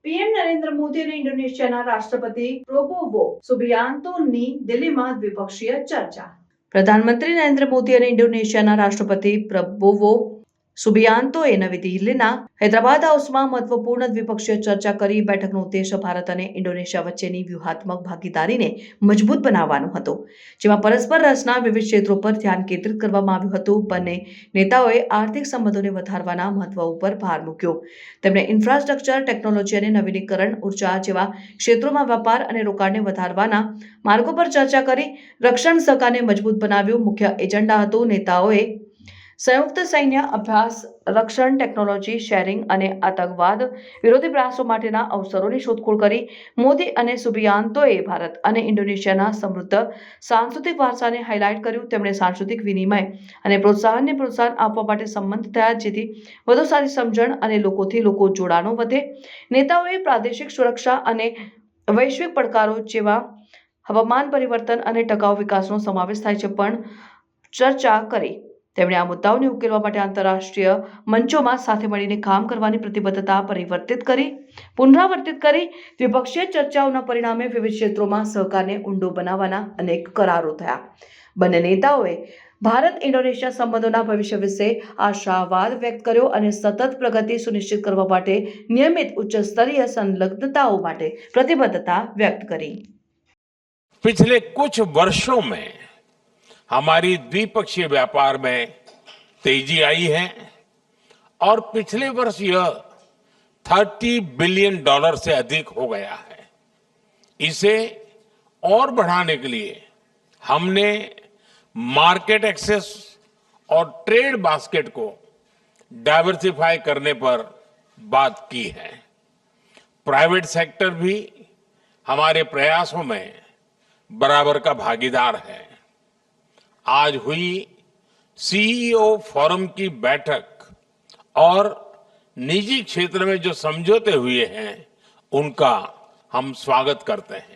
PM Narendra Modi અને ઇન્ડોનેશિયાના રાષ્ટ્રપતિ પ્રોબોવો સુબિયાન્તોની દિલ્હીમાં દ્વિપક્ષીય ચર્ચા. પ્રધાનમંત્રી નરેન્દ્ર મોદી અને ઇન્ડોનેશિયાના રાષ્ટ્રપતિ પ્રબોવો સુબિયાન્તોએ નવી દિલ્હીના હૈદરાબાદ હાઉસમાં મહત્વપૂર્ણ દ્વિપક્ષીય ચર્ચા કરી. બેઠકનો ઉદ્દેશ્ય ભારત અને ઇન્ડોનેશિયા વચ્ચેની વ્યૂહાત્મક ભાગીદારીને મજબૂત બનાવવાનો હતો, જેમાં પરસ્પર રસના વિવિધ ક્ષેત્રો પર ધ્યાન કેન્દ્રિત કરવામાં આવ્યું હતું. બંને નેતાઓએ આર્થિક સંબંધોને વધારવાના મહત્વ ઉપર ભાર મૂક્યો. તેમણે ઇન્ફ્રાસ્ટ્રક્ચર, ટેકનોલોજી અને નવીનીકરણ ઉર્જા જેવા ક્ષેત્રોમાં વેપાર અને રોકાણને વધારવાના માર્ગો પર ચર્ચા કરી. રક્ષણ સહકારને મજબૂત બનાવ્યું મુખ્ય એજન્ડા હતું. નેતાઓએ સંયુક્ત સૈન્ય અભ્યાસ, રક્ષણ ટેકનોલોજી શેરિંગ અને આતંકવાદ વિરોધી પ્રયાસો માટેના અવસરોની શોધખોળ કરી. મોદી અને સુબિયાન્તોએ ભારત અને ઇન્ડોનેશિયાના સમૃદ્ધ સાંસ્કૃતિક વારસાને હાઇલાઇટ કર્યું. તેમણે સાંસ્કૃતિક વિનિમય અને પ્રોત્સાહનને પ્રોત્સાહન આપવા માટે સંમત થયા, જેથી વધુ સારી સમજણ અને લોકોથી લોકો જોડાણો વધે. નેતાઓએ પ્રાદેશિક સુરક્ષા અને વૈશ્વિક પડકારો જેવા હવામાન પરિવર્તન અને ટકાઉ વિકાસનો સમાવેશ થાય છે પણ ચર્ચા કરી. તેમણે આ મુદ્દાઓને ઉકેલવા માટે આંતરરાષ્ટ્રીય મંચોમાં સાથે મળીને કામ કરવાની પ્રતિબદ્ધતા પુનરાવર્તિત કરી. દ્વિપક્ષીય ચર્ચાઓના પરિણામે વિવિધ ક્ષેત્રોમાં સહકારને ઊંડો બનાવવાના અનેક કરારો થયા. બંને નેતાઓએ ભારત ઇન્ડોનેશિયા સંબંધોના ભવિષ્ય વિશે આશાવાદ વ્યક્ત કર્યો અને સતત પ્રગતિ સુનિશ્ચિત કરવા માટે નિયમિત ઉચ્ચસ્તરીય સંલગ્નતાઓ માટે પ્રતિબદ્ધતા વ્યક્ત કરી. पिछले कुछ वर्षों में हमारी द्विपक्षीय व्यापार में तेजी आई है और पिछले वर्ष यह $30 बिलियन से अधिक हो गया है. इसे और बढ़ाने के लिए हमने मार्केट एक्सेस और ट्रेड बास्केट को डाइवर्सिफाई करने पर बात की है. प्राइवेट सेक्टर भी हमारे प्रयासों में बराबर का भागीदार है. आज हुई सीईओ फोरम की बैठक और निजी क्षेत्र में जो समझौते हुए हैं उनका हम स्वागत करते हैं.